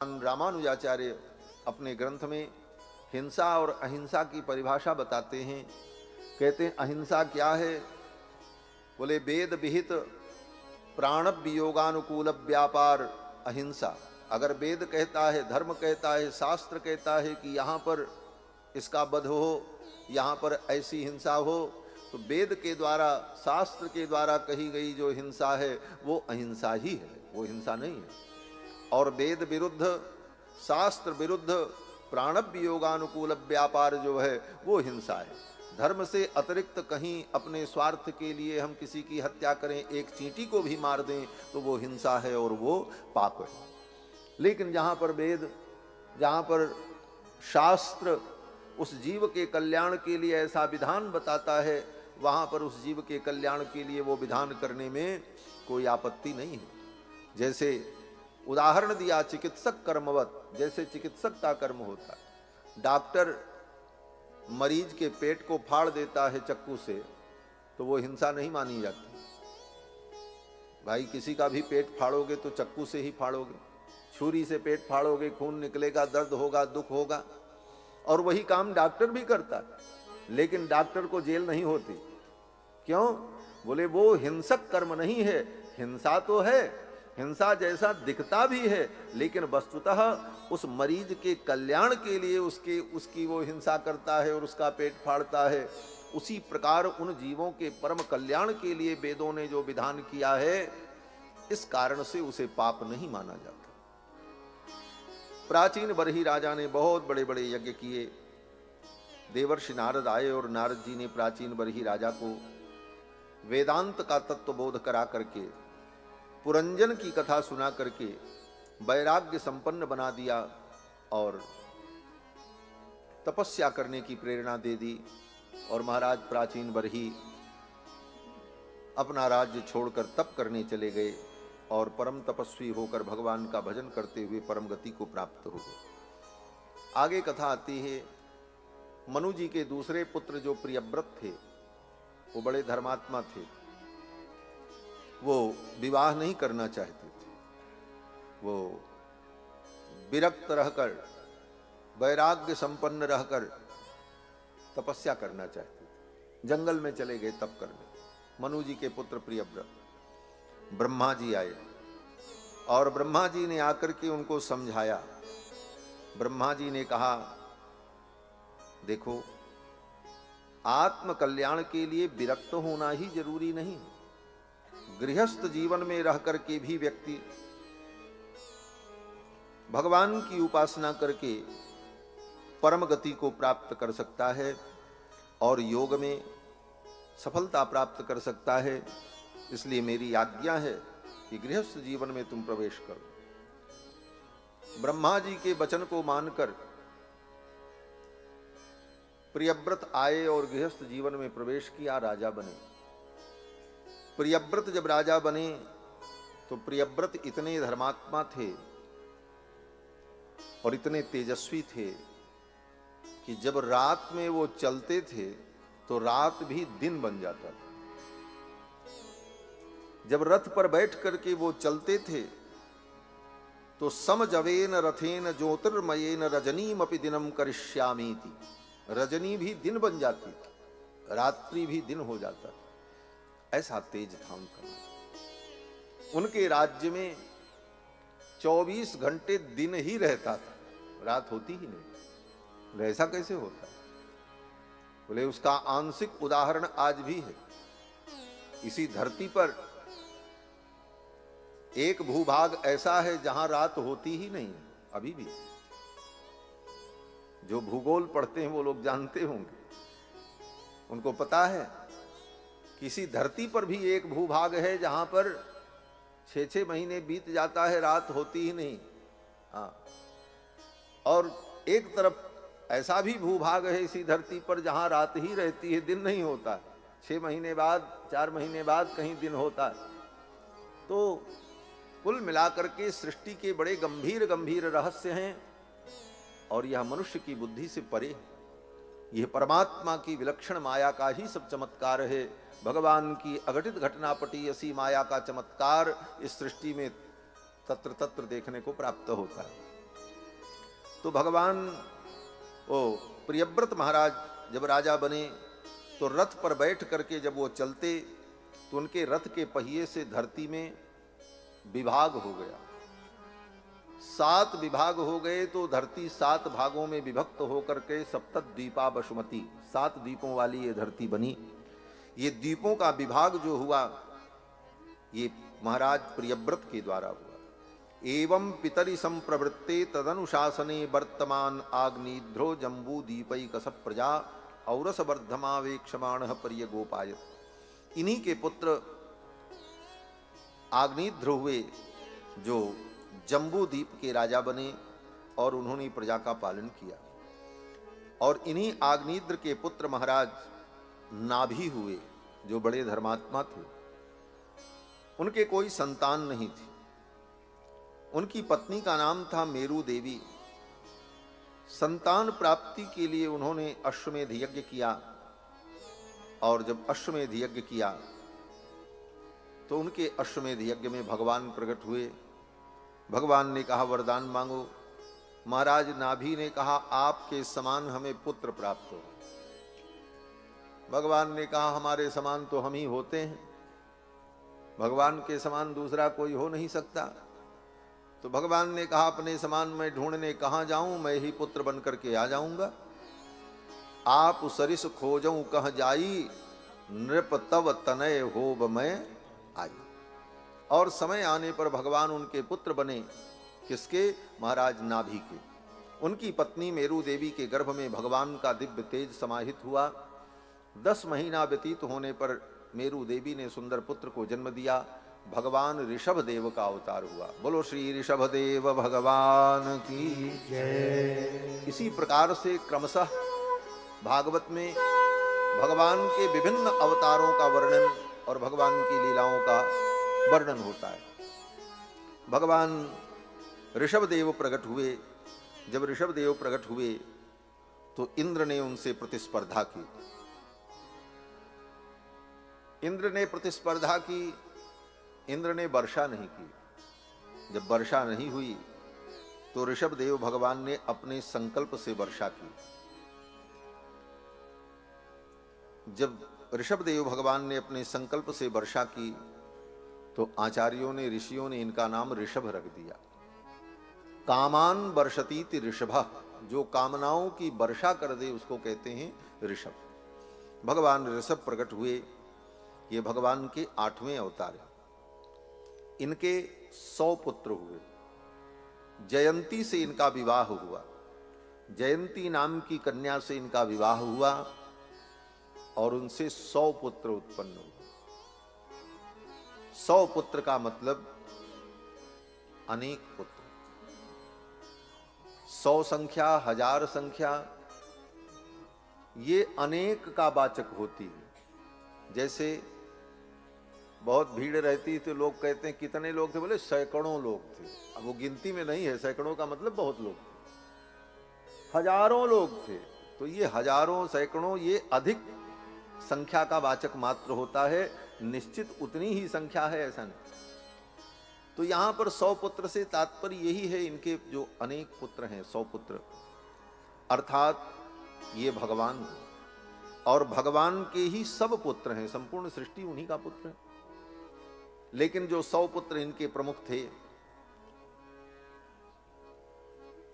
रामानुजाचार्य अपने ग्रंथ में हिंसा और अहिंसा की परिभाषा बताते हैं। कहते हैं अहिंसा क्या है? बोले वेद विहित प्राण वियोगानुकूल व्यापार अहिंसा। अगर वेद कहता है, धर्म कहता है, शास्त्र कहता है कि यहाँ पर इसका वध हो, यहाँ पर ऐसी हिंसा हो, तो वेद के द्वारा, शास्त्र के द्वारा कही गई जो हिंसा है वो अहिंसा ही है, वो हिंसा नहीं है। और वेद विरुद्ध, शास्त्र विरुद्ध प्राण वियोगानुकूल व्यापार जो है वो हिंसा है। धर्म से अतिरिक्त कहीं अपने स्वार्थ के लिए हम किसी की हत्या करें, एक चींटी को भी मार दें, तो वो हिंसा है और वो पाप है। लेकिन जहाँ पर वेद, जहाँ पर शास्त्र उस जीव के कल्याण के लिए ऐसा विधान बताता है, वहाँ पर उस जीव के कल्याण के लिए वो विधान करने में कोई आपत्ति नहीं है। जैसे उदाहरण दिया चिकित्सक कर्मवत, जैसे चिकित्सक का कर्म होता है। डॉक्टर मरीज के पेट को फाड़ देता है चक्कू से, तो वो हिंसा नहीं मानी जाती। भाई किसी का भी पेट फाड़ोगे तो चक्कू से ही फाड़ोगे, छुरी से पेट फाड़ोगे, खून निकलेगा, दर्द होगा, दुख होगा। और वही काम डॉक्टर भी करता है, लेकिन डॉक्टर को जेल नहीं होती। क्यों? बोले वो हिंसक कर्म नहीं है। हिंसा तो है, हिंसा जैसा दिखता भी है, लेकिन वस्तुतः उस मरीज के कल्याण के लिए उसकी वो हिंसा करता है और उसका पेट फाड़ता है। उसी प्रकार उन जीवों के परम कल्याण के लिए वेदों ने जो विधान किया है, इस कारण से उसे पाप नहीं माना जाता। प्राचीन बरही राजा ने बहुत बड़े बड़े यज्ञ किए। देवर्षि नारद आए और नारद जी ने प्राचीन बरही राजा को वेदांत का तत्व बोध करा करके, पुरंजन की कथा सुना करके वैराग्य संपन्न बना दिया और तपस्या करने की प्रेरणा दे दी। और महाराज प्राचीन बरही अपना राज्य छोड़कर तप करने चले गए और परम तपस्वी होकर भगवान का भजन करते हुए परम गति को प्राप्त हो गए। आगे कथा आती है, मनु जी के दूसरे पुत्र जो प्रियव्रत थे, वो बड़े धर्मात्मा थे। वो विवाह नहीं करना चाहते थे। वो विरक्त रहकर, वैराग्य संपन्न रहकर तपस्या करना चाहते थे। जंगल में चले गए तप करने। मनु जी के पुत्र प्रियव्रत। ब्रह्मा जी आए और ब्रह्मा जी ने आकर के उनको समझाया। ब्रह्मा जी ने कहा, देखो, आत्म कल्याण के लिए विरक्त होना ही जरूरी नहीं। गृहस्थ जीवन में रह करके भी व्यक्ति भगवान की उपासना करके परम गति को प्राप्त कर सकता है और योग में सफलता प्राप्त कर सकता है। इसलिए मेरी आज्ञा है कि गृहस्थ जीवन में तुम प्रवेश करो। ब्रह्मा जी के वचन को मानकर प्रियव्रत आए और गृहस्थ जीवन में प्रवेश किया, राजा बने। प्रियव्रत जब राजा बने तो प्रियव्रत इतने धर्मात्मा थे और इतने तेजस्वी थे कि जब रात में वो चलते थे तो रात भी दिन बन जाता था। जब रथ पर बैठ करके वो चलते थे तो समजवेन रथेन ज्योतिर्मयेन रजनीम अपि दिनम करिष्यामीति, रजनी भी दिन बन जाती थी, रात्रि भी दिन हो जाता था। ऐसा तेज था उनका। उनके राज्य में 24 घंटे दिन ही रहता था, रात होती ही नहीं। ऐसा कैसे होता है? बोले उसका आंशिक उदाहरण आज भी है। इसी धरती पर एक भूभाग ऐसा है जहां रात होती ही नहीं है, अभी भी। जो भूगोल पढ़ते हैं वो लोग जानते होंगे, उनको पता है किसी धरती पर भी एक भूभाग है जहां पर 6-6 महीने बीत जाता है, रात होती ही नहीं। हाँ, और एक तरफ ऐसा भी भूभाग है इसी धरती पर जहां रात ही रहती है, दिन नहीं होता। 6 महीने बाद, 4 महीने बाद कहीं दिन होता है। तो कुल मिलाकर के सृष्टि के बड़े गंभीर गंभीर रहस्य हैं और यह मनुष्य की बुद्धि से परे है। यह परमात्मा की विलक्षण माया का ही सब चमत्कार है। भगवान की अघटित घटनापटी ऐसी माया का चमत्कार इस सृष्टि में तत्र तत्र देखने को प्राप्त होता है। तो भगवान प्रियव्रत महाराज जब राजा बने तो रथ पर बैठ करके जब वो चलते तो उनके रथ के पहिए से धरती में विभाग हो गया, 7 विभाग हो गए। तो धरती 7 भागों में विभक्त होकर के सप्तद्वीपा बसुमती, 7 द्वीपों वाली ये धरती बनी। ये द्वीपों का विभाग जो हुआ ये महाराज प्रियव्रत के द्वारा हुआ। एवं पितरि संप्रवृत्ते तदनुशासने वर्तमान आग्निध्रो जम्बू दीपैकस प्रजा औरस वर्धमावेक्षमाण पर्य गोपायत। इन्हीं के पुत्र आग्निध्र हुए जो जम्बू द्वीप के राजा बने और उन्होंने प्रजा का पालन किया। और इन्हीं आग्निध्र के पुत्र महाराज नाभि हुए जो बड़े धर्मात्मा थे। उनके कोई संतान नहीं थी। उनकी पत्नी का नाम था मेरु देवी। संतान प्राप्ति के लिए उन्होंने अश्वमेध यज्ञ किया और जब अश्वमेध यज्ञ किया तो उनके अश्वमेध यज्ञ में भगवान प्रकट हुए। भगवान ने कहा वरदान मांगो। महाराज नाभि ने कहा आपके समान हमें पुत्र प्राप्त हो। भगवान ने कहा हमारे समान तो हम ही होते हैं, भगवान के समान दूसरा कोई हो नहीं सकता। तो भगवान ने कहा अपने समान मैं ढूंढने कहां जाऊं, मैं ही पुत्र बन करके आ जाऊंगा। आप सरिस खोजऊं कह जाई, नृप तव तनय होब मैं आई। और समय आने पर भगवान उनके पुत्र बने। किसके? महाराज नाभि के। उनकी पत्नी मेरु देवी के गर्भ में भगवान का दिव्य तेज समाहित हुआ। 10 महीना व्यतीत होने पर मेरु देवी ने सुंदर पुत्र को जन्म दिया। भगवान ऋषभ देव का अवतार हुआ। बोलो श्री ऋषभ देव भगवान की जय। इसी प्रकार से क्रमशः भागवत में भगवान के विभिन्न अवतारों का वर्णन और भगवान की लीलाओं का वर्णन होता है। भगवान ऋषभ देव प्रकट हुए। जब ऋषभ देव प्रकट हुए तो इंद्र ने उनसे प्रतिस्पर्धा की। इंद्र ने प्रतिस्पर्धा की, इंद्र ने वर्षा नहीं की। जब वर्षा नहीं हुई तो ऋषभ देव भगवान ने अपने संकल्प से वर्षा की। जब ऋषभ देव भगवान ने अपने संकल्प से वर्षा की तो आचार्यों ने, ऋषियों ने इनका नाम ऋषभ रख दिया। कामान वर्षतीति ऋषभ, जो कामनाओं की वर्षा कर दे उसको कहते हैं ऋषभ। भगवान ऋषभ प्रकट हुए। ये भगवान के 8वें अवतार हैं। इनके 100 पुत्र हुए। जयंती से इनका विवाह हुआ। जयंती नाम की कन्या से इनका विवाह हुआ और उनसे 100 पुत्र उत्पन्न हुए। 100 पुत्र का मतलब अनेक पुत्र। 100 संख्या, 1000 संख्या, ये अनेक का वाचक होती है। जैसे बहुत भीड़ रहती तो लोग कहते हैं कितने लोग थे, बोले सैकड़ों लोग थे। अब वो गिनती में नहीं है, सैकड़ों का मतलब बहुत लोग थे, हजारों लोग थे। तो ये हजारों सैकड़ों ये अधिक संख्या का वाचक मात्र होता है, निश्चित उतनी ही संख्या है ऐसा नहीं। तो यहां पर 100 पुत्र से तात्पर्य यही है, इनके जो अनेक पुत्र हैं 100 पुत्र, अर्थात ये भगवान और भगवान के ही सब पुत्र हैं। संपूर्ण सृष्टि उन्हीं का पुत्र है। लेकिन जो 100 पुत्र इनके प्रमुख थे,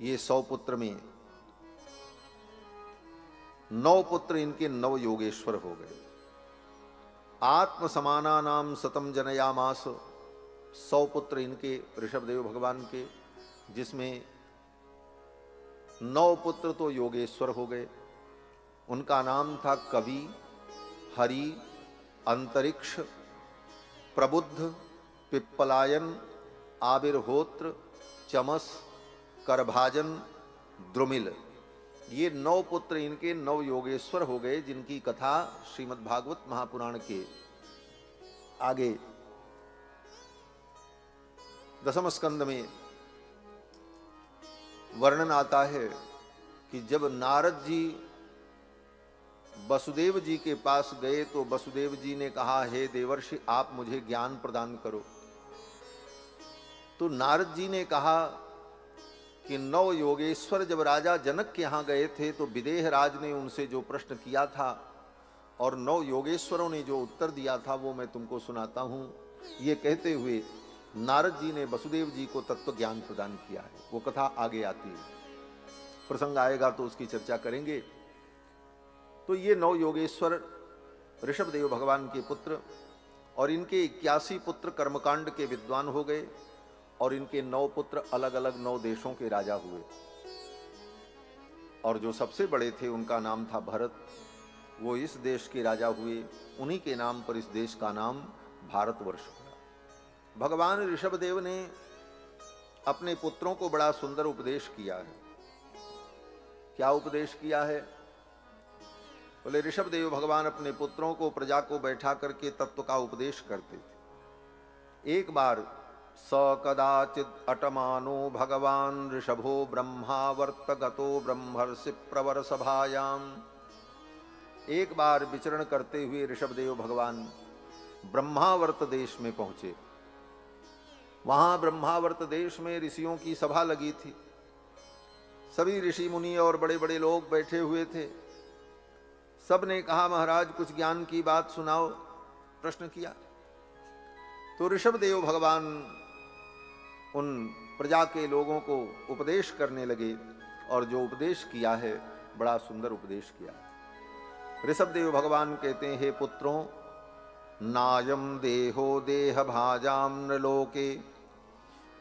ये 100 पुत्र में 9 पुत्र इनके 9 योगेश्वर हो गए। आत्म समाना नाम सतम जनयामास, 100 पुत्र इनके ऋषभदेव भगवान के, जिसमें 9 पुत्र तो योगेश्वर हो गए। उनका नाम था कवि, हरि, अंतरिक्ष, प्रबुद्ध, पिप्पलायन, आविर्होत्र, चमस, करभाजन, द्रुमिल। ये 9 पुत्र इनके 9 योगेश्वर हो गए, जिनकी कथा श्रीमद् भागवत महापुराण के आगे 10वें स्कंद में वर्णन आता है कि जब नारद जी वसुदेव जी के पास गए तो वसुदेव जी ने कहा, हे देवर्षि आप मुझे ज्ञान प्रदान करो। तो नारद जी ने कहा कि नव योगेश्वर जब राजा जनक के यहाँ गए थे तो विदेह राज ने उनसे जो प्रश्न किया था और नव योगेश्वरों ने जो उत्तर दिया था वो मैं तुमको सुनाता हूँ। ये कहते हुए नारद जी ने वसुदेव जी को तत्व ज्ञान प्रदान किया है। वो कथा आगे आती है, प्रसंग आएगा तो उसकी चर्चा करेंगे। तो ये नव योगेश्वर ऋषभदेव भगवान के पुत्र और इनके 81 पुत्र कर्मकांड के विद्वान हो गए और इनके 9 पुत्र अलग अलग 9 देशों के राजा हुए। और जो सबसे बड़े थे उनका नाम था भरत, वो इस देश के राजा हुए। उन्हीं के नाम पर इस देश का नाम भारतवर्ष हुआ। भगवान ऋषभदेव ने अपने पुत्रों को बड़ा सुंदर उपदेश किया है। क्या उपदेश किया है? बोले ऋषभदेव भगवान अपने पुत्रों को, प्रजा को बैठा करके तत्व का उपदेश करते थे। एक बार स कदाचित् अटमानो भगवान ऋषभो ब्रह्मावर्त गतो ब्रह्मर्षि प्रवर सभायाम। एक बार विचरण करते हुए ऋषभदेव भगवान ब्रह्मावर्त देश में पहुंचे। वहां ब्रह्मावर्त देश में ऋषियों की सभा लगी थी। सभी ऋषि मुनि और बड़े बड़े लोग बैठे हुए थे। सब ने कहा महाराज कुछ ज्ञान की बात सुनाओ, प्रश्न किया। तो ऋषभदेव भगवान उन प्रजा के लोगों को उपदेश करने लगे और जो उपदेश किया है बड़ा सुंदर उपदेश किया। ऋषभदेव भगवान कहते हैं, हे पुत्रों, नायम देहो देह भाजाम नृलोके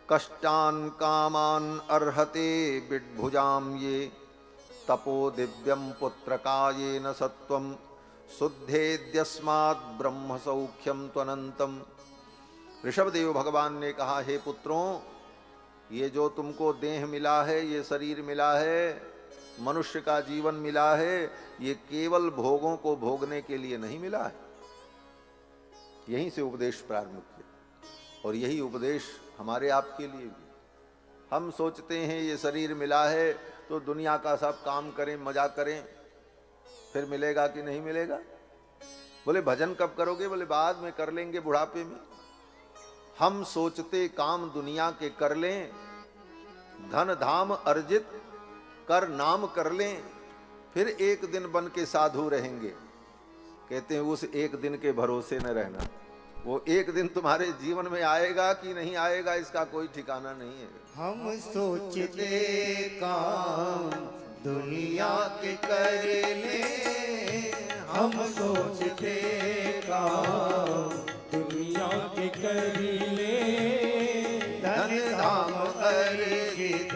कष्टान कामान अर्हते बिड्भुजाम ये तपो दिव्यम पुत्र कायेन सत्वम शुद्धेद्यस्मात् ब्रह्म सौख्यम त्वनंतम। ऋषभदेव भगवान ने कहा, हे पुत्रों, ये जो तुमको देह मिला है, ये शरीर मिला है, मनुष्य का जीवन मिला है, ये केवल भोगों को भोगने के लिए नहीं मिला है। यहीं से उपदेश प्रारंभ किया और यही उपदेश हमारे आपके लिए भी। हम सोचते हैं ये शरीर मिला है तो दुनिया का सब काम करें, मजा करें, फिर मिलेगा कि नहीं मिलेगा? बोले भजन कब करोगे? बोले बाद में कर लेंगे, बुढ़ापे में। हम सोचते काम दुनिया के कर लें, धन धाम अर्जित कर नाम कर लें, फिर एक दिन बन के साधु रहेंगे। कहते हैं उस एक दिन के भरोसे न रहना। वो एक दिन तुम्हारे जीवन में आएगा कि नहीं आएगा इसका कोई ठिकाना नहीं है। हम सोचते काम दुनिया के कर ले, हम सोचते काम दुनिया के कर ले, धन धाम अर्जित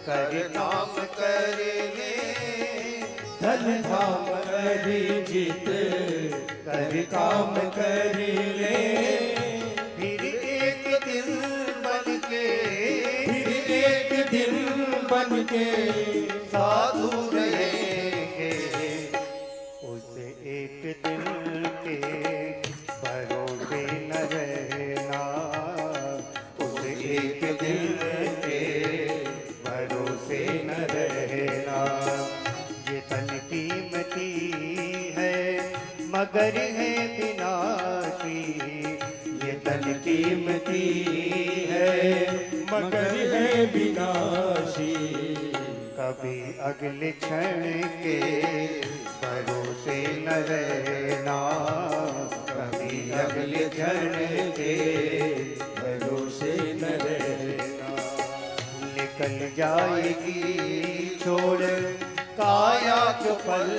कर नाम कर ले, धन धाम अर्जित कर काम कर ले, फिर एक दिन बन के, फिर एक दिन बन के साधु रहेंगे। उस एक दिन के भरोसे न रहना, उस एक दिन के भरोसे न रहना। ये तन कीमती है मगर है विनाशी, ये तन कीमती है मगर है विनाशी। कभी अगले क्षण के भरोसे न रहना, कभी अगले क्षण के भरोसे न रहना। निकल जाएगी छोड़ काया जो पल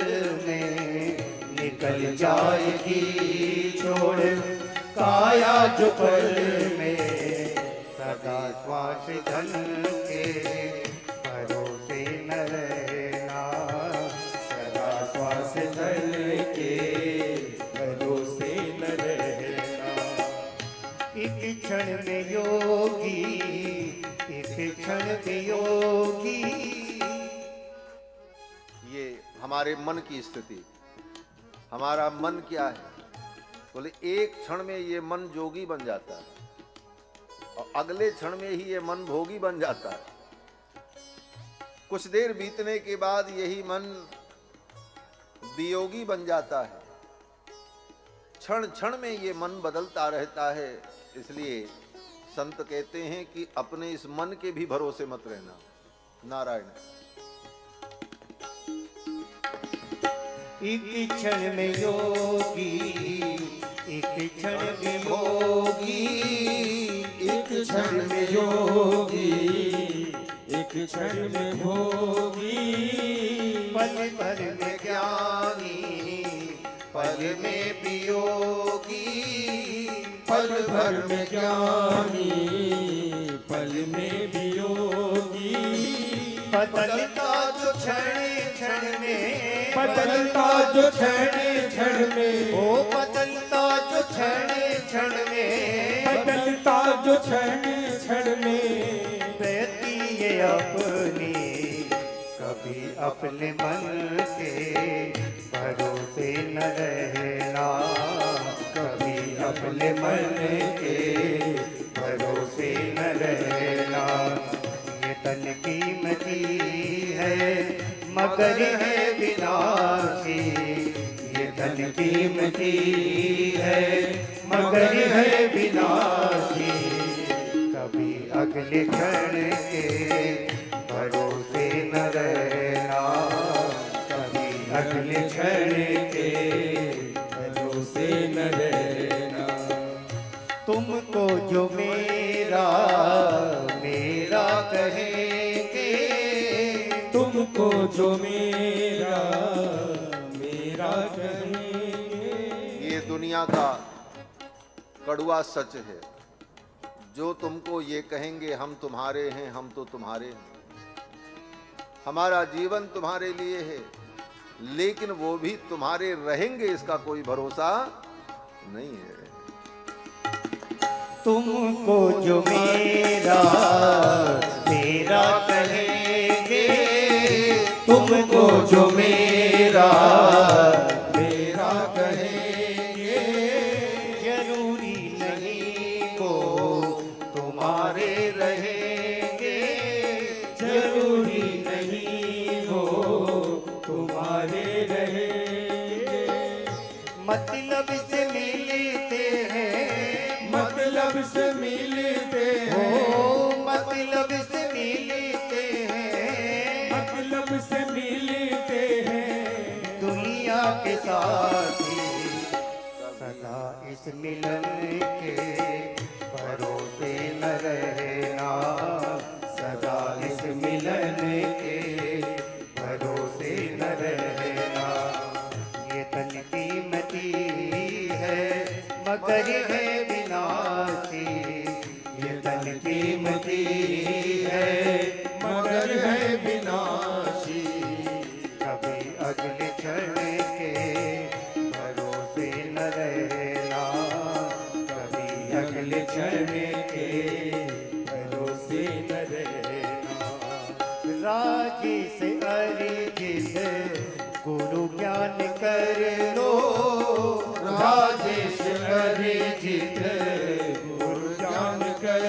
में, निकल जाएगी छोड़ काया जो पल में, सदा श्वास धन के भरोसे न रहना, सदा श्वास धन के भरोसे न रहना। एक क्षण में योगी, एक क्षण में योगी। ये हमारे मन की स्थिति। हमारा मन क्या है? बोले एक क्षण में ये मन जोगी बन जाता है और अगले क्षण में ही ये मन भोगी बन जाता है। कुछ देर बीतने के बाद यही मन वियोगी बन जाता है। क्षण क्षण में ये मन बदलता रहता है। इसलिए संत कहते हैं कि अपने इस मन के भी भरोसे मत रहना। नारायण। एक क्षण में योगी, एक क्षण में योगी, एक क्षण में योगी, एक क्षण में भोगी, पल भर में ज्ञानी, पल में वियोगी, पल भर में ज्ञानी, पल में वियोगी, बदलता जो क्षण क्षण में, बदलता जो क्षण क्षण में, ओ बदलता जो क्षण क्षण में, बदलता जो क्षण क्षण में, रहती ये अपनी, कभी अपने मन के भरोसे न रहना, कभी अपने मन के भरोसे न रहना। ये तन कीमती है मगर है विनाशी, ये तन कीमती है मगर है विनाशी, कभी अगले क्षण के भरोसे न रहना, कभी अगले क्षण के भरोसे न रहना। तुमको जो मेरा मेरा कहेंगे, तुमको जो मेरा मेरा कहेंगे, ये दुनिया का कड़वा सच है। जो तुमको ये कहेंगे हम तुम्हारे हैं, हम तो तुम्हारे हैं, हमारा जीवन तुम्हारे लिए है, लेकिन वो भी तुम्हारे रहेंगे इसका कोई भरोसा नहीं है। तुमको जो मेरा मेरा कहेंगे, तुमको जो मेरा मेरा कहेंगे, जरूरी नहीं को तुम्हारे रहेंगे, जरूरी नहीं हो तुम्हारे रहेंगे, मतलब से मिलते हैं, मतलब से मिलते ओ हैं, मतलब से मिलते हैं, मतलब से मिलते हैं, दुनिया के साथी सदा इस मिलन के भरोसे न रहना, सदा इस मिलन के भरोसे न रहना। ये तन कीमती है मगर है विनाशी, ये तन कीमती है मगर है विनाशी, कभी अगले क्षण के भरोसे न रहना, कभी अगले क्षण के भरोसे न रहना। राजी से अरिजित गुरु ज्ञान कर लो, राजेश अरिजित गुरु ज्ञान कर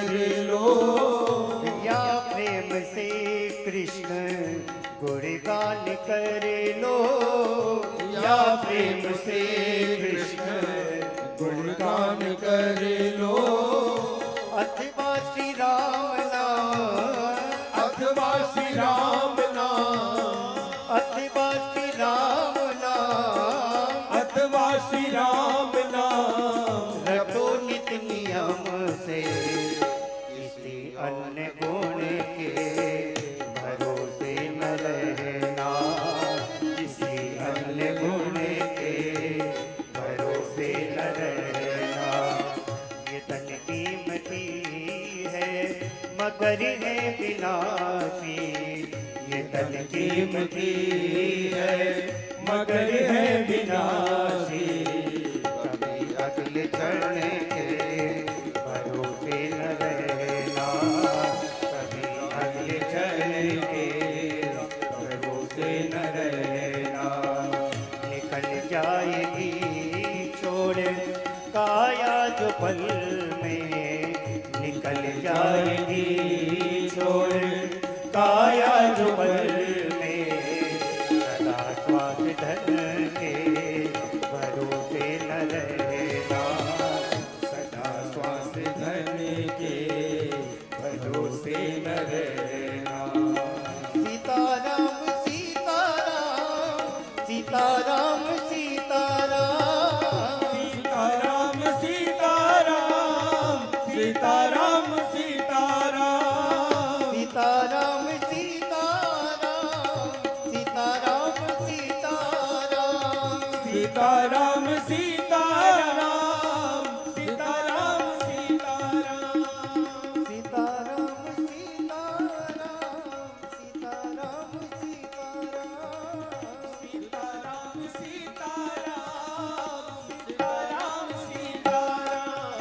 लो, या प्रेम से कृष्ण गुणगान कर लो, या प्रेम से कृष्ण गुणगान कर लो, अथवा श्री राम नाम, अथवा श्री राम नाम, अथवा श्री राम नाम, अथवा श्री राम नाम, रटो नित नियम से, किसी अन्य गुण के भरोसे न रहना, किसी अन्य गुण के भरोसे न रहना। ये तन कीमती है मगर है विनाशी, ये तन कीमती है मगर है विनाशी, कभी अगले क्षण के भरोसे न रहना, कभी अगले क्षण के भरोसे न रहना। निकल जाएगी छोड़ काया जो पल में, निकल जाएगी छोड़ काया जो पल में, सदा श्वास धन के भरोसे न रहना, सदा श्वास धन के भरोसे न रहना, सीताराम सीताराम सीताराम सीताराम सीताराम सीताराम सीताराम सीताराम सीताराम सीताराम सीताराम सीताराम।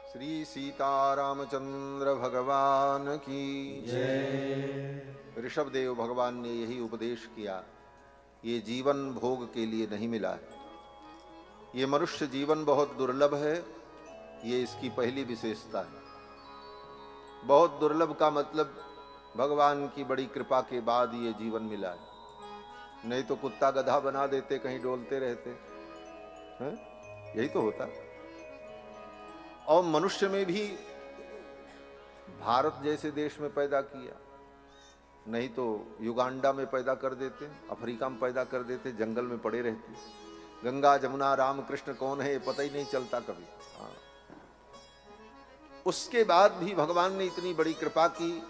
श्री सीतारामचंद्र भगवान की ऋषभदेव भगवान ने यही उपदेश किया। ये जीवन भोग के लिए नहीं मिला है, ये मनुष्य जीवन बहुत दुर्लभ है, ये इसकी पहली विशेषता है। बहुत दुर्लभ का मतलब भगवान की बड़ी कृपा के बाद ये जीवन मिला है, नहीं तो कुत्ता गधा बना देते, कहीं डोलते रहते हैं, यही तो होता। और मनुष्य में भी भारत जैसे देश में पैदा किया, नहीं तो युगांडा में पैदा कर देते, अफ्रीका में पैदा कर देते, जंगल में पड़े रहते। गंगा जमुना राम कृष्ण कौन है ये पता ही नहीं चलता कभी। हाँ। उसके बाद भी भगवान ने इतनी बड़ी कृपा की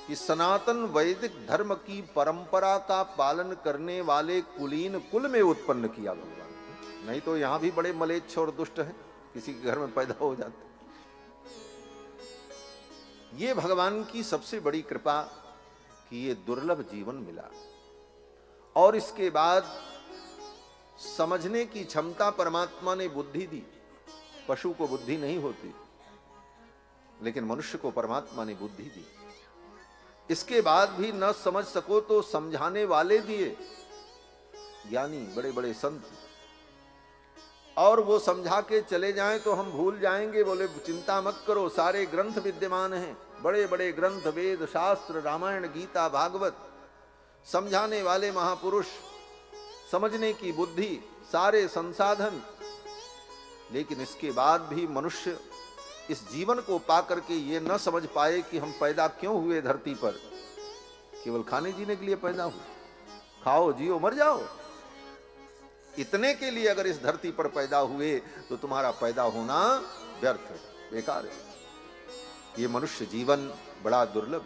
कि सनातन वैदिक धर्म की परंपरा का पालन करने वाले कुलीन कुल में उत्पन्न किया भगवान। नहीं तो यहां भी बड़े मलेच्छ और दुष्ट हैं, किसी के घर में पैदा हो जाते। ये भगवान की सबसे बड़ी कृपा कि ये दुर्लभ जीवन मिला, और इसके बाद समझने की क्षमता परमात्मा ने बुद्धि दी। पशु को बुद्धि नहीं होती, लेकिन मनुष्य को परमात्मा ने बुद्धि दी। इसके बाद भी न समझ सको तो समझाने वाले दिए, ज्ञानी बड़े बड़े संत, और वो समझा के चले जाएं तो हम भूल जाएंगे। बोले चिंता मत करो, सारे ग्रंथ विद्यमान हैं, बड़े बड़े ग्रंथ, वेद शास्त्र, रामायण गीता भागवत, समझाने वाले महापुरुष, समझने की बुद्धि, सारे संसाधन। लेकिन इसके बाद भी मनुष्य इस जीवन को पा करके ये न समझ पाए कि हम पैदा क्यों हुए धरती पर। केवल खाने जीने के लिए पैदा हुए, खाओ जियो मर जाओ, इतने के लिए अगर इस धरती पर पैदा हुए तो तुम्हारा पैदा होना व्यर्थ है, बेकार है। ये मनुष्य जीवन बड़ा दुर्लभ,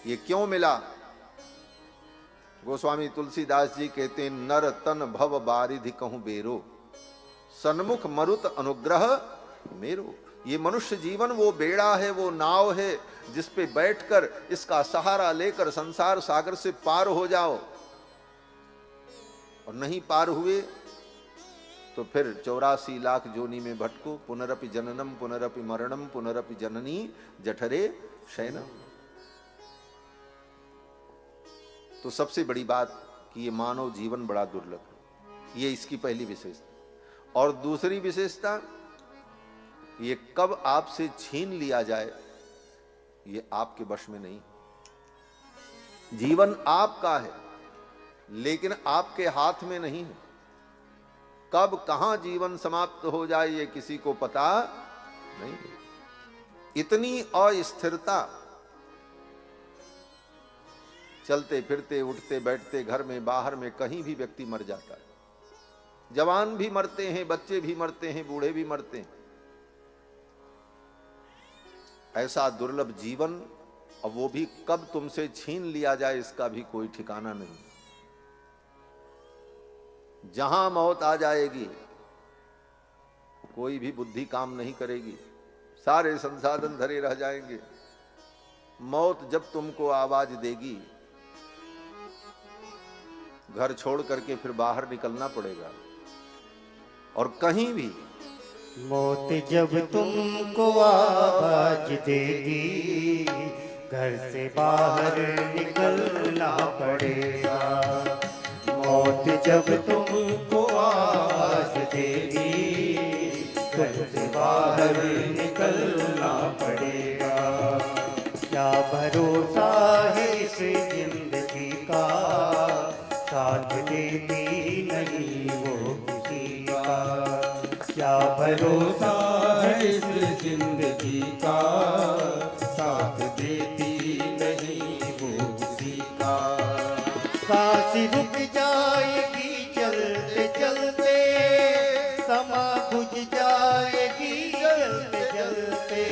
ये क्यों मिला? गोस्वामी तुलसीदास जी कहते हैं, नर तन भव बारिधि कहूं बेरो, सन्मुख मरुत अनुग्रह मेरो। ये मनुष्य जीवन वो बेड़ा है, वो नाव है, जिस पे बैठकर इसका सहारा लेकर संसार सागर से पार हो जाओ। और नहीं पार हुए तो फिर 84 लाख जोनी में भटको, पुनरपि जननम पुनरपि मरणम पुनरपि जननी जठरे शयनम। तो सबसे बड़ी बात कि ये मानव जीवन बड़ा दुर्लभ है, ये इसकी पहली विशेषता। और दूसरी विशेषता, ये कब आपसे छीन लिया जाए ये आपके वश में नहीं। जीवन आपका है, लेकिन आपके हाथ में नहीं है। कब कहां जीवन समाप्त हो जाए ये किसी को पता नहीं। इतनी अस्थिरता, चलते फिरते उठते बैठते, घर में बाहर में कहीं भी व्यक्ति मर जाता है। जवान भी मरते हैं, बच्चे भी मरते हैं, बूढ़े भी मरते हैं। ऐसा दुर्लभ जीवन, और वो भी कब तुमसे छीन लिया जाए इसका भी कोई ठिकाना नहीं। जहां मौत आ जाएगी कोई भी बुद्धि काम नहीं करेगी, सारे संसाधन धरे रह जाएंगे। मौत जब तुमको आवाज देगी, घर छोड़ करके फिर बाहर निकलना पड़ेगा। और कहीं भी मौत जब तुमको आवाज देगी, घर से बाहर निकलना पड़ेगा। मौत जब तुमको आवाज देगी, घर से बाहर निकलना पड़ेगा। क्या भरोसा है इस जिंदगी का, साथ देती नहीं वो किसी का। क्या भरोसा है इस जिंदगी का, साथ देती नहीं वो किसी का। सांस रुक जाएगी चलते चलते, समा बुझ जाएगी चलते चलते।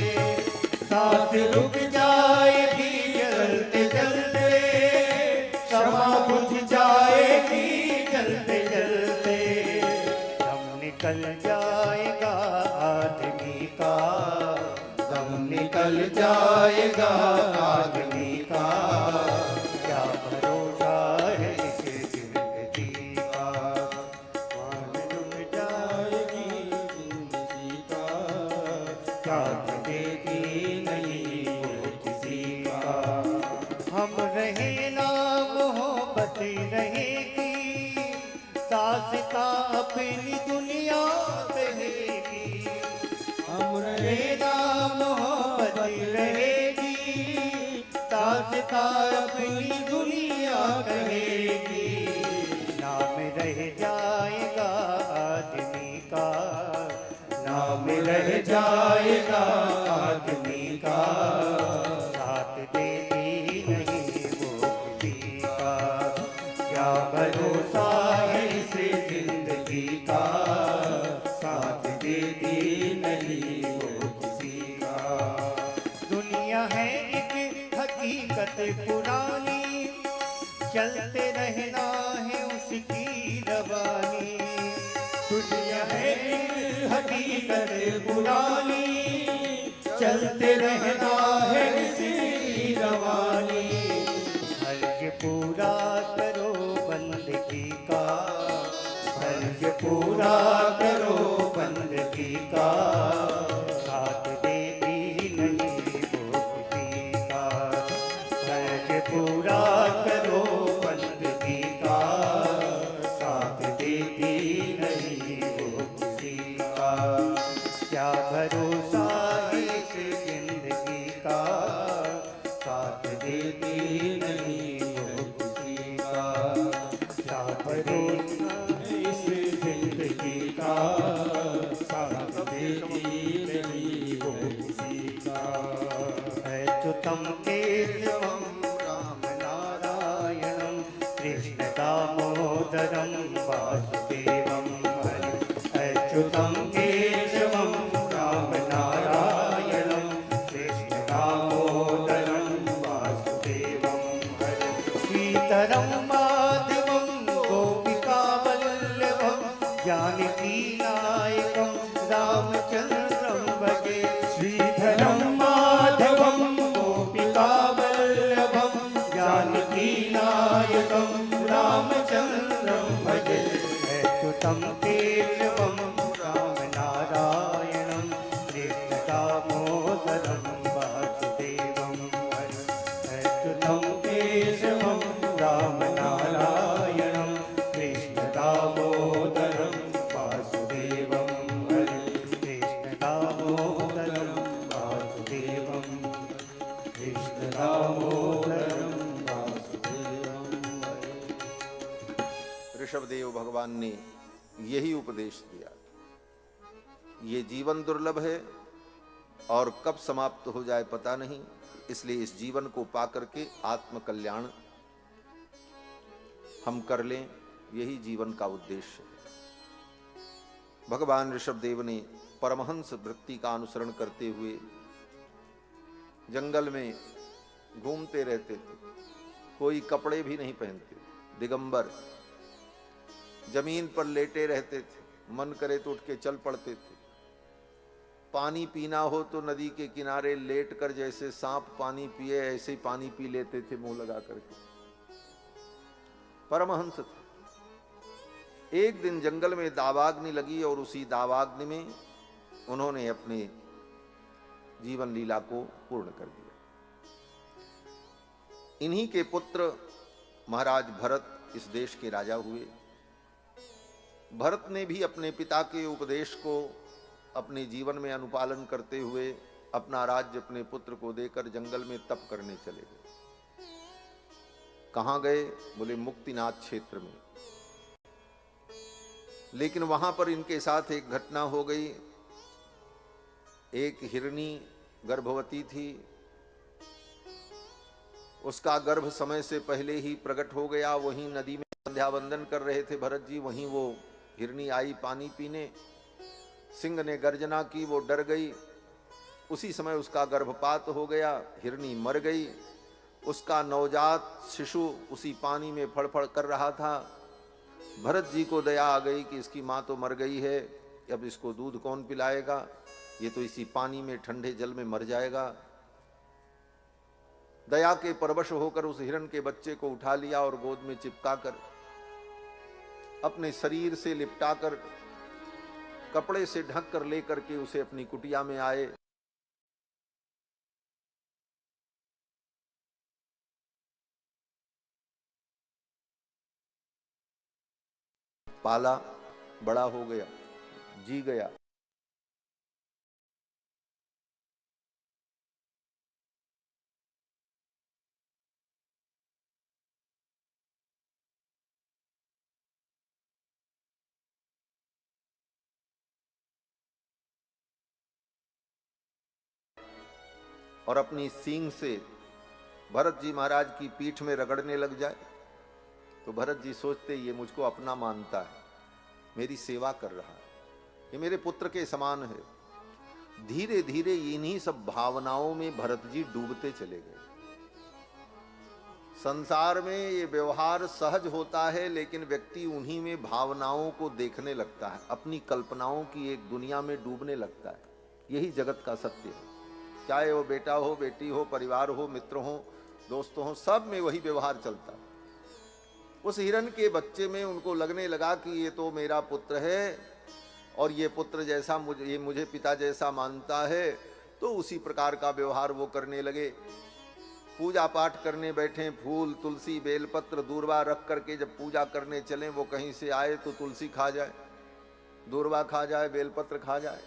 सांस रुक जाएगी चलते चलते, समा निकल जाएगा आदमी का, क्या भरोसा है इस जिंदगी का, मान डूब जाएगी जिंदगी का, साथ देती नहीं वो किसी का। हम रहे ना मोहब्बत रहेगी, दास्तां अपनी दुनिया कहेगी। हम रहे ना मोहब्बत रहेगी, दास्तां अपनी दुनिया कहेगी। नाम रह जाएगा आदमी का, नाम रह जाएगा आदमी का, साथ देती नहीं वो किसी का। क्या भरोसा है इस जिंदगी का, साथ देती नहीं वो किसी का। दुनिया है एक हकीकत पुरानी, चलते रहना है उसकी रवानी। दुनिया है एक हकीकत पुरानी, चलते रहना है उसकी रवानी। फर्ज पूरा करो बंदगी का, फर्ज पूरा करो बंदगी का, साथ देती नहीं वो किसी का। फर्ज पूरा करो बंदगी का, साथ देती नहीं वो किसी का। क्या भरोसा है इस जिंदगी का, साथ देती नहीं वो किसी का। क्या भरोसा है इस जिंदगी का, साथ देती नहीं वो किसी का। अच्युतम केशवम राम नारायणम कृष्ण दामोदरम वासुदेवम हरे। अच्युतम केशवम राम नारायणम कृष्ण दामोदरम वासुदेवम हरे। श्रीधरम माधवम गोपिका वल्लभम जानकी नायकम रामचंद्रम भजे। श्रीधरम माधवम गोपिका वल्लभम जानकी नायकम रामचंद्रम भजे। अच्युतम केशवम राम नारायणम कृष्ण दामोदरम वासुदेवम हरे। अच्युतम केशवम राम नारायणम कृष्ण दामोदरम वासुदेवम हरे। कृष्ण दामोदरम वासुदेवम, कृष्ण दामोदरम वासुदेवम हरे। ऋषभदेव भगवान ने यही उपदेश दिया। ये जीवन दुर्लभ है और कब समाप्त हो जाए पता नहीं, इसलिए इस जीवन को पाकर के आत्म कल्याण हम कर लें, यही जीवन का उद्देश्य है। भगवान ऋषभदेव ने परमहंस वृत्ति का अनुसरण करते हुए जंगल में घूमते रहते थे। कोई कपड़े भी नहीं पहनते, दिगंबर जमीन पर लेटे रहते थे, मन करे तो उठ के चल पड़ते थे। पानी पीना हो तो नदी के किनारे लेट कर जैसे सांप पानी पिए ऐसे ही पानी पी लेते थे मुंह लगा करके। परमहंस थे। एक दिन जंगल में दावाग्नि लगी और उसी दावाग्नि में उन्होंने अपने जीवन लीला को पूर्ण कर दिया। इन्हीं के पुत्र महाराज भरत इस देश के राजा हुए। भरत ने भी अपने पिता के उपदेश को अपने जीवन में अनुपालन करते हुए अपना राज्य अपने पुत्र को देकर जंगल में तप करने चले गए। कहां गए? बोले मुक्तिनाथ क्षेत्र में। लेकिन वहां पर इनके साथ एक घटना हो गई। एक हिरनी गर्भवती थी, उसका गर्भ समय से पहले ही प्रकट हो गया। वहीं नदी में संध्या वंदन कर रहे थे भरत जी, वहीं वो हिरनी आई पानी पीने। सिंह ने गर्जना की, वो डर गई। उसी समय उसका गर्भपात हो गया, हिरनी मर गई। उसका नवजात शिशु उसी पानी में फड़फड़ कर रहा था। भरत जी को दया आ गई कि इसकी माँ तो मर गई है, अब इसको दूध कौन पिलाएगा। ये तो इसी पानी में ठंडे जल में मर जाएगा। दया के परवश होकर उस हिरण के बच्चे को उठा लिया और गोद में चिपका कर अपने शरीर से लिपटाकर कपड़े से ढक कर लेकर के उसे अपनी कुटिया में आए। पाला, बड़ा हो गया, जी गया। और अपनी सींग से भरत जी महाराज की पीठ में रगड़ने लग जाए तो भरत जी सोचते ये मुझको अपना मानता है, मेरी सेवा कर रहा है, ये मेरे पुत्र के समान है। धीरे धीरे इन्हीं सब भावनाओं में भरत जी डूबते चले गए। संसार में ये व्यवहार सहज होता है, लेकिन व्यक्ति उन्हीं में भावनाओं को देखने लगता है, अपनी कल्पनाओं की एक दुनिया में डूबने लगता है। यही जगत का सत्य है। चाहे वो बेटा हो, बेटी हो, परिवार हो, मित्र हो, दोस्तों हो, सब में वही व्यवहार चलता है। उस हिरण के बच्चे में उनको लगने लगा कि ये तो मेरा पुत्र है और ये पुत्र जैसा मुझे पिता जैसा मानता है, तो उसी प्रकार का व्यवहार वो करने लगे। पूजा पाठ करने बैठे, फूल, तुलसी, बेलपत्र, दूर्वा रख करके जब पूजा करने चले, वो कहीं से आए तो तुलसी खा जाए, दूर्वा खा जाए, बेलपत्र खा जाए,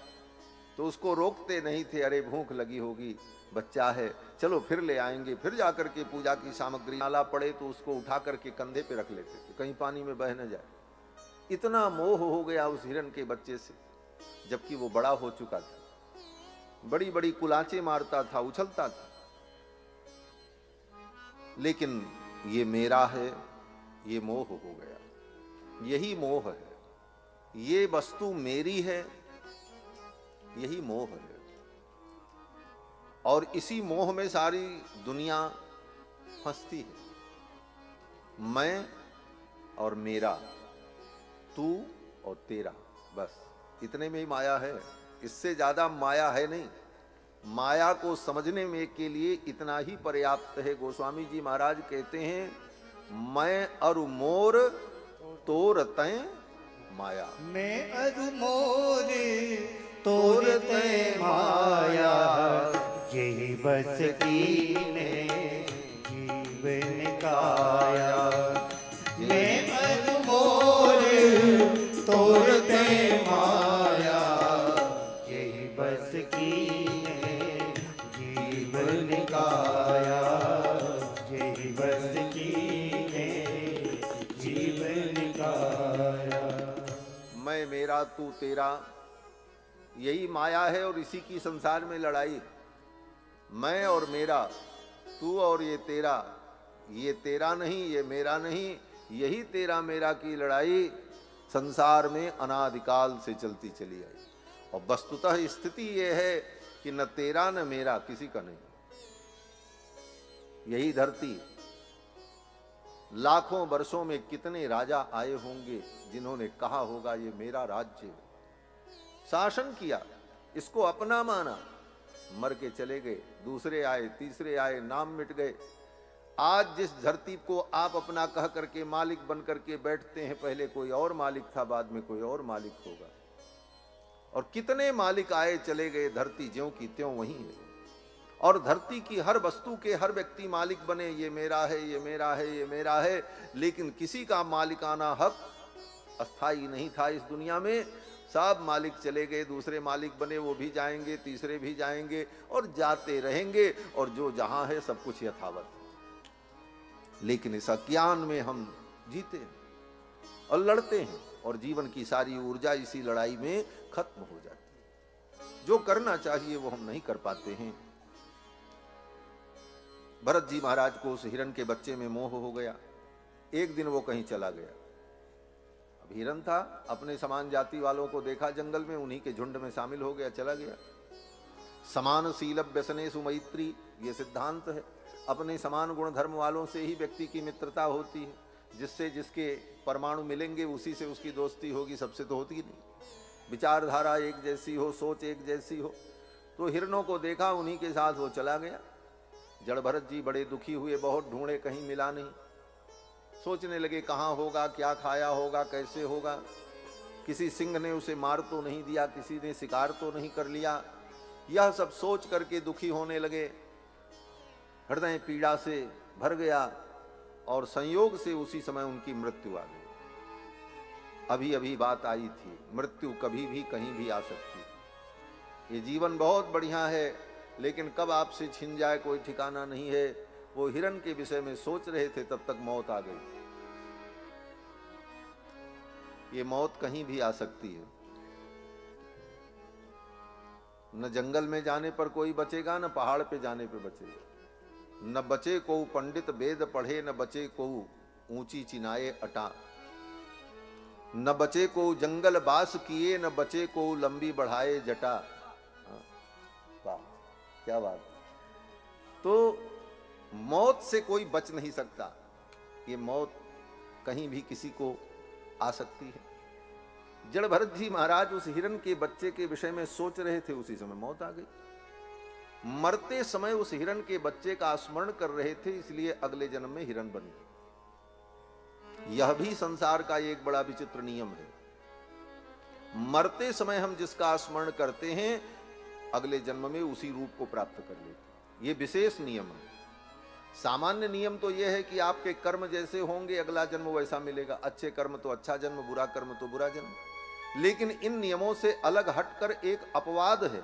तो उसको रोकते नहीं थे। अरे भूख लगी होगी, बच्चा है, चलो फिर ले आएंगे। फिर जाकर के पूजा की सामग्री नाला पड़े तो उसको उठा करके कंधे पे रख लेते थे, कहीं पानी में बह न जाए। इतना मोह हो गया उस हिरण के बच्चे से, जबकि वो बड़ा हो चुका था, बड़ी बड़ी कुलाचे मारता था, उछलता था। लेकिन ये मेरा है, ये मोह हो गया। यही मोह है, ये वस्तु मेरी है, यही मोह है। और इसी मोह में सारी दुनिया फंसती है। मैं और मेरा, तू और तेरा, बस इतने में ही माया है। इससे ज्यादा माया है नहीं। माया को समझने में के लिए इतना ही पर्याप्त है। गोस्वामी जी महाराज कहते हैं, मैं अरु मोर तोर तय माया। मैं अरु मोर तोर तय माया, यही बस कीने जीवन काया। मैं अरु मोर तोर तय माया, यही बस कीने जीवन काया, यही बस कीने जीवन काया। मैं, मेरा, तू, तेरा, यही माया है और इसी की संसार में लड़ाई। मैं और मेरा, तू और ये तेरा नहीं, ये मेरा नहीं, यही तेरा मेरा की लड़ाई संसार में अनादिकाल से चलती चली आई। और वस्तुतः स्थिति ये है कि न तेरा न मेरा, किसी का नहीं। यही धरती, लाखों वर्षों में कितने राजा आए होंगे जिन्होंने कहा होगा ये मेरा राज्य है, शासन किया, इसको अपना माना, मर के चले गए। दूसरे आए, तीसरे आए, नाम मिट गए। आज जिस धरती को आप अपना कह करके मालिक बन करके बैठते हैं, पहले कोई और मालिक था, बाद में कोई और मालिक होगा। और कितने मालिक आए चले गए, धरती ज्यों की त्यों वही है। और धरती की हर वस्तु के हर व्यक्ति मालिक बने, ये मेरा है, ये मेरा है, ये मेरा है, लेकिन किसी का मालिकाना हक अस्थाई नहीं था इस दुनिया में। सब मालिक चले गए, दूसरे मालिक बने, वो भी जाएंगे, तीसरे भी जाएंगे और जाते रहेंगे। और जो जहां है सब कुछ यथावत है। लेकिन इस अज्ञान में हम जीते हैं और लड़ते हैं, और जीवन की सारी ऊर्जा इसी लड़ाई में खत्म हो जाती है। जो करना चाहिए वो हम नहीं कर पाते हैं। भरत जी महाराज को उस हिरण के बच्चे में मोह हो गया। एक दिन वो कहीं चला गया। अब हिरण था, अपने समान जाति वालों को देखा जंगल में, उन्हीं के झुंड में शामिल हो गया, चला गया। समान शील व्यसनेषु मैत्री, ये सिद्धांत है। अपने समान गुण धर्म वालों से ही व्यक्ति की मित्रता होती है। जिससे जिसके परमाणु मिलेंगे उसी से उसकी दोस्ती होगी, सबसे तो होती ही नहीं। विचारधारा एक जैसी हो, सोच एक जैसी हो। तो हिरणों को देखा, उन्हीं के साथ वो चला गया। जड़ भरत जी बड़े दुखी हुए, बहुत ढूंढे, कहीं मिला नहीं। सोचने लगे कहाँ होगा, क्या खाया होगा, कैसे होगा। किसी सिंह ने उसे मार तो नहीं दिया, किसी ने शिकार तो नहीं कर लिया। यह सब सोच करके दुखी होने लगे। हृदय पीड़ा से भर गया और संयोग से उसी समय उनकी मृत्यु आ गई। अभी अभी बात आई थी, मृत्यु कभी भी कहीं भी आ सकती है। ये जीवन बहुत बढ़िया है, लेकिन कब आपसे छिन जाए कोई ठिकाना नहीं है। वो हिरण के विषय में सोच रहे थे, तब तक मौत आ गई। ये मौत कहीं भी आ सकती है। न जंगल में जाने पर कोई बचेगा, न पहाड़ पे जाने पे बचेगा। न बचे को पंडित वेद पढ़े, न बचे को ऊंची चिनाए अटा। न बचे को जंगल बास किए, न बचे को लंबी बढ़ाए जटा। वाह, क्या बात। तो मौत से कोई बच नहीं सकता। ये मौत कहीं भी किसी को आ सकती है। जड़ भरत जी महाराज उस हिरण के बच्चे के विषय में सोच रहे थे, उसी समय मौत आ गई। मरते समय उस हिरण के बच्चे का स्मरण कर रहे थे, इसलिए अगले जन्म में हिरण बन गए। यह भी संसार का एक बड़ा विचित्र नियम है। मरते समय हम जिसका स्मरण करते हैं, अगले जन्म में उसी रूप को प्राप्त कर लेते हैं। यह विशेष नियम है। सामान्य नियम तो यह है कि आपके कर्म जैसे होंगे, अगला जन्म वैसा मिलेगा। अच्छे कर्म तो अच्छा जन्म, बुरा कर्म तो बुरा जन्म। लेकिन इन नियमों से अलग हटकर एक अपवाद है।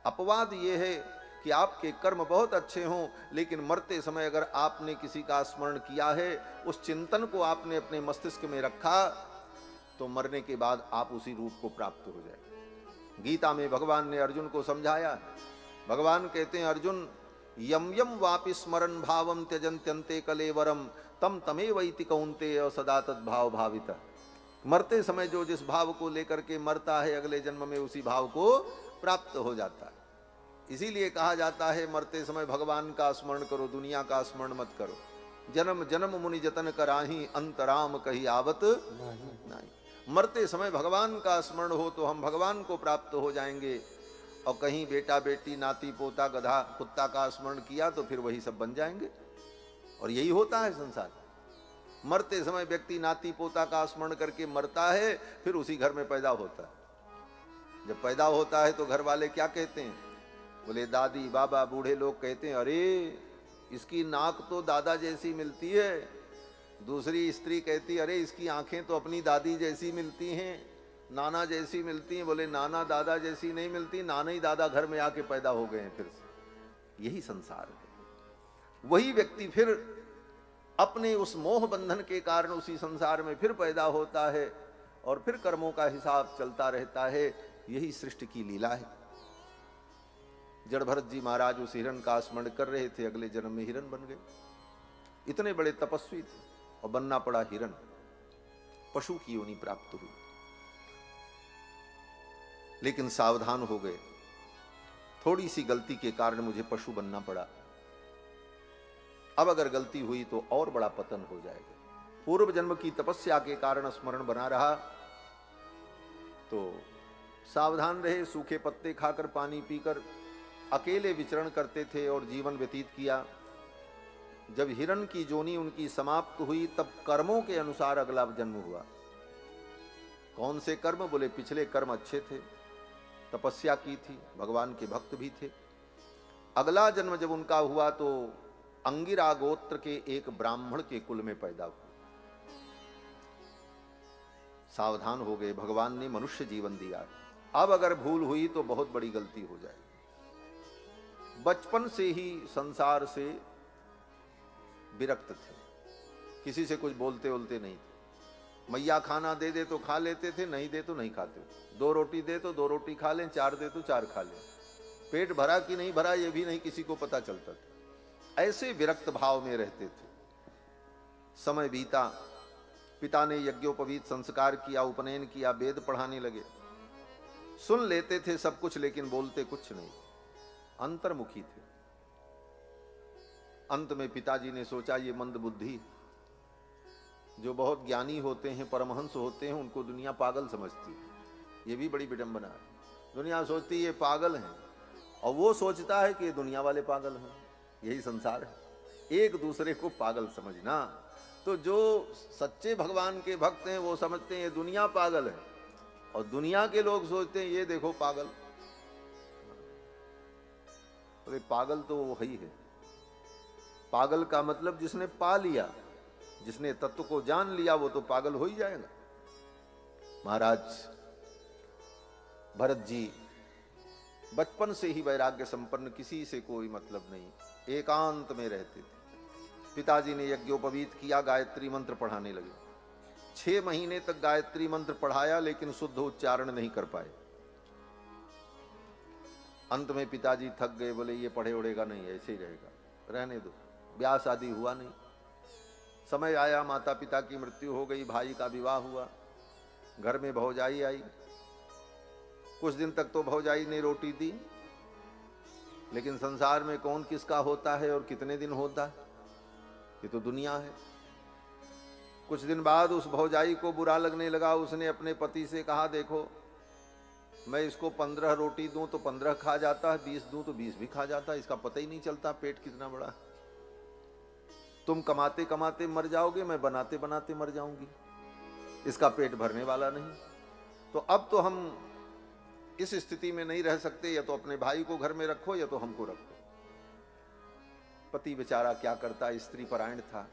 अपवाद यह है कि आपके कर्म बहुत अच्छे हों, लेकिन मरते समय अगर आपने किसी का स्मरण किया है, उस चिंतन को आपने अपने मस्तिष्क में रखा, तो मरने के बाद आप उसी रूप को प्राप्त हो जाए। गीता में भगवान ने अर्जुन को समझाया। भगवान कहते हैं, अर्जुन यम यम वापि स्मरण भावम त्यजन्त्यन्ते कलेवरम तम तमेवैति कौन्तेय सदा तद्भाव भावितः। मरते समय जो जिस भाव को लेकर के मरता है, अगले जन्म में उसी भाव को प्राप्त हो जाता है। इसीलिए कहा जाता है, मरते समय भगवान का स्मरण करो, दुनिया का स्मरण मत करो। जन्म जन्म मुनि जतन कराही, अंतराम कही आवत नहीं। मरते समय भगवान का स्मरण हो तो हम भगवान को प्राप्त हो जाएंगे। और कहीं बेटा बेटी नाती पोता गधा कुत्ता का स्मरण किया तो फिर वही सब बन जाएंगे। और यही होता है संसार। मरते समय व्यक्ति नाती पोता का स्मरण करके मरता है, फिर उसी घर में पैदा होता है। जब पैदा होता है तो घर वाले क्या कहते हैं? बोले दादी बाबा बूढ़े लोग कहते हैं, अरे इसकी नाक तो दादा जैसी मिलती है। दूसरी स्त्री कहती, अरे इसकी आंखें तो अपनी दादी जैसी मिलती हैं, नाना जैसी मिलती हैं। बोले नाना दादा जैसी नहीं मिलती, नाना ही दादा घर में आके पैदा हो गए हैं फिर से। यही संसार है। वही व्यक्ति फिर अपने उस मोह बंधन के कारण उसी संसार में फिर पैदा होता है और फिर कर्मों का हिसाब चलता रहता है। यही सृष्टि की लीला है। जड़ भरत जी महाराज उस हिरण का स्मरण कर रहे थे, अगले जन्म में हिरण बन गए। इतने बड़े तपस्वी थे और बनना पड़ा हिरण। पशु की योनि प्राप्त हुई, लेकिन सावधान हो गए। थोड़ी सी गलती के कारण मुझे पशु बनना पड़ा। अब अगर गलती हुई तो और बड़ा पतन हो जाएगा। पूर्व जन्म की तपस्या के कारण स्मरण बना रहा तो सावधान रहे। सूखे पत्ते खाकर, पानी पीकर अकेले विचरण करते थे और जीवन व्यतीत किया। जब हिरण की जोनी उनकी समाप्त हुई, तब कर्मों के अनुसार अगला जन्म हुआ। कौन से कर्म? बोले पिछले कर्म अच्छे थे, तपस्या की थी, भगवान के भक्त भी थे। अगला जन्म जब उनका हुआ तो अंगिरा गोत्र के एक ब्राह्मण के कुल में पैदा हुआ। सावधान हो गए, भगवान ने मनुष्य जीवन दिया। अब अगर भूल हुई तो बहुत बड़ी गलती हो जाएगी। बचपन से ही संसार से विरक्त थे, किसी से कुछ बोलते बोलते नहीं थे। मैया खाना दे दे तो खा लेते थे, नहीं दे तो नहीं खाते। 2 रोटी दे तो 2 रोटी खा लें, 4 दे तो 4 खा लें। पेट भरा कि नहीं भरा ये भी नहीं किसी को पता चलता था। ऐसे विरक्त भाव में रहते थे। समय बीता, पिता ने यज्ञोपवीत संस्कार किया, उपनयन किया, वेद पढ़ाने लगे। सुन लेते थे सब कुछ, लेकिन बोलते कुछ नहीं, अंतर्मुखी थे। अंत में पिताजी ने सोचा, ये मंद बुद्धि, जो बहुत ज्ञानी होते हैं, परमहंस होते हैं, उनको दुनिया पागल समझती है। ये भी बड़ी विडंबना है। दुनिया सोचती है ये पागल हैं, और वो सोचता है कि ये दुनिया वाले पागल हैं। यही संसार है, एक दूसरे को पागल समझना। तो जो सच्चे भगवान के भक्त हैं वो समझते हैं ये दुनिया पागल है, और दुनिया के लोग सोचते हैं ये देखो पागल। अरे पागल तो वो ही है। पागल का मतलब जिसने पा लिया, जिसने तत्व को जान लिया, वो तो पागल हो ही जाएगा। महाराज भरत जी बचपन से ही वैराग्य संपन्न, किसी से कोई मतलब नहीं, एकांत में रहते थे। पिताजी ने यज्ञोपवीत किया, गायत्री मंत्र पढ़ाने लगे। 6 महीने तक गायत्री मंत्र पढ़ाया, लेकिन शुद्ध उच्चारण नहीं कर पाए। अंत में पिताजी थक गए, बोले ये पढ़े उड़ेगा नहीं, ऐसे ही रहेगा, रहने दो। ब्याह शादी हुआ नहीं। समय आया, माता पिता की मृत्यु हो गई, भाई का विवाह हुआ, घर में भौजाई आई। कुछ दिन तक तो भौजाई ने रोटी दी, लेकिन संसार में कौन किसका होता है और कितने दिन होता है, ये तो दुनिया है। कुछ दिन बाद उस भौजाई को बुरा लगने लगा। उसने अपने पति से कहा, देखो मैं इसको 15 रोटी दूं तो 15 खा जाता है, 20 दूं तो 20 भी खा जाता है, इसका पता ही नहीं चलता पेट कितना बड़ा है। तुम कमाते कमाते मर जाओगे, मैं बनाते बनाते मर जाऊंगी, इसका पेट भरने वाला नहीं। तो अब तो हम इस स्थिति में नहीं रह सकते, या तो अपने भाई को घर में रखो या तो हमको रखो। पति बेचारा क्या करता, स्त्री परायण था।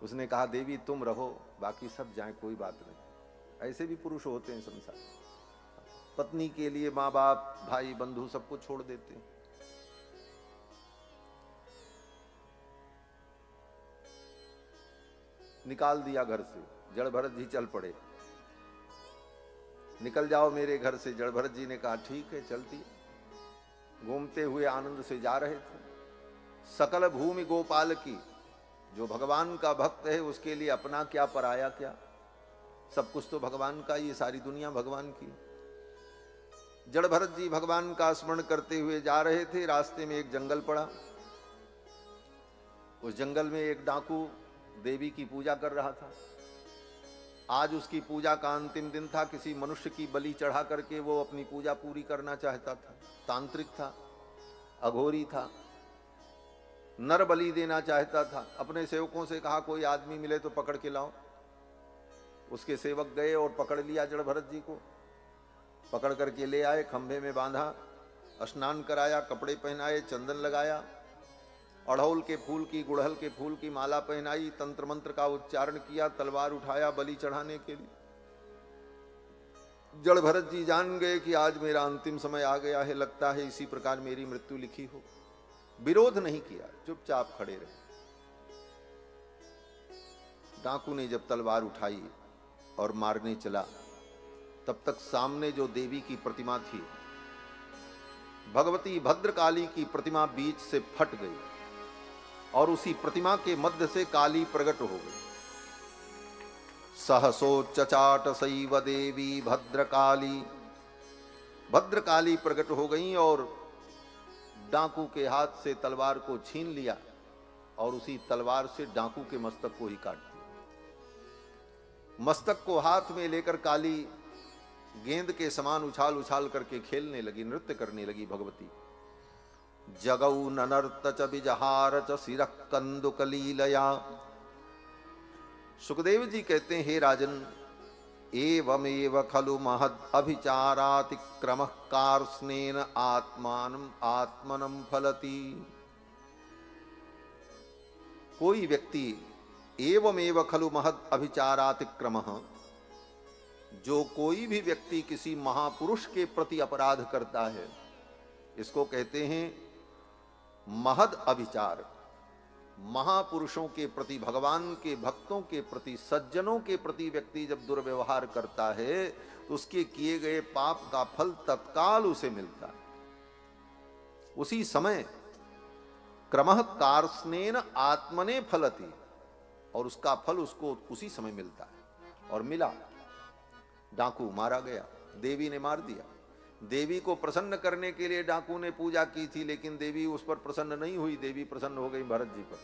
उसने कहा, देवी तुम रहो, बाकी सब जाए, कोई बात नहीं। ऐसे भी पुरुष होते हैं संसार। पत्नी के लिए माँ बाप, भाई, बंधु सबको छोड़ देते हैं। निकाल दिया घर से। जड़ भरत जी चल पड़े, निकल जाओ मेरे घर से। जड़ भरत जी ने कहा, ठीक है चलती। घूमते हुए आनंद से जा रहे थे। सकल भूमि गोपाल की, जो भगवान का भक्त है उसके लिए अपना क्या पराया क्या, सब कुछ तो भगवान का, ये सारी दुनिया भगवान की। जड़ भरत जी भगवान का स्मरण करते हुए जा रहे थे। रास्ते में एक जंगल पड़ा। उस जंगल में एक डाकू देवी की पूजा कर रहा था। आज उसकी पूजा का अंतिम दिन था। किसी मनुष्य की बलि चढ़ा करके वो अपनी पूजा पूरी करना चाहता था। तांत्रिक था, अघोरी था, नर बलि देना चाहता था। अपने सेवकों से कहा, कोई आदमी मिले तो पकड़ के लाओ। उसके सेवक गए और पकड़ लिया जड़ भरत जी को। पकड़ करके ले आए, खंभे में बांधा, स्नान कराया, कपड़े पहनाए, चंदन लगाया, अड़हुल के फूल की, गुड़हल के फूल की माला पहनाई, तंत्र मंत्र का उच्चारण किया, तलवार उठाया बलि चढ़ाने के लिए। जड़ भरत जी जान गए कि आज मेरा अंतिम समय आ गया है, लगता है इसी प्रकार मेरी मृत्यु लिखी हो। विरोध नहीं किया, चुपचाप खड़े रहे। डाकू ने जब तलवार उठाई और मारने चला, तब तक सामने जो देवी की प्रतिमा थी, भगवती भद्रकाली की प्रतिमा बीच से फट गई और उसी प्रतिमा के मध्य से काली प्रकट हो गई। सहसोच्चाट सैव देवी भद्रकाली, भद्रकाली प्रकट हो गई और डाकू के हाथ से तलवार को छीन लिया और उसी तलवार से डाकू के मस्तक को ही काट दिया। मस्तक को हाथ में लेकर काली गेंद के समान उछाल उछाल करके खेलने लगी, नृत्य करने लगी भगवती। जगौ ननर्त च बिजहार च सिरः कंदुकलीलया। सुखदेव जी कहते हैं, हे राजन, एवमेव खलु महद अभिचारातिक्रमः कार्ष्णेन आत्मानं आत्मनं फलति। कोई व्यक्ति एवमेव खलु महद अभिचारातिक्रमः, जो कोई भी व्यक्ति किसी महापुरुष के प्रति अपराध करता है, इसको कहते हैं महद अभिचार। महापुरुषों के प्रति, भगवान के भक्तों के प्रति, सज्जनों के प्रति व्यक्ति जब दुर्व्यवहार करता है तो उसके किए गए पाप का फल तत्काल उसे मिलता है। उसी समय क्रमः कार्ष्णेन आत्मने फलति, और उसका फल उसको उसी समय मिलता है। और मिला। डाकू मारा गया, देवी ने मार दिया। देवी को प्रसन्न करने के लिए डाकू ने पूजा की थी, लेकिन देवी उस पर प्रसन्न नहीं हुई। देवी प्रसन्न हो गई भरत जी पर।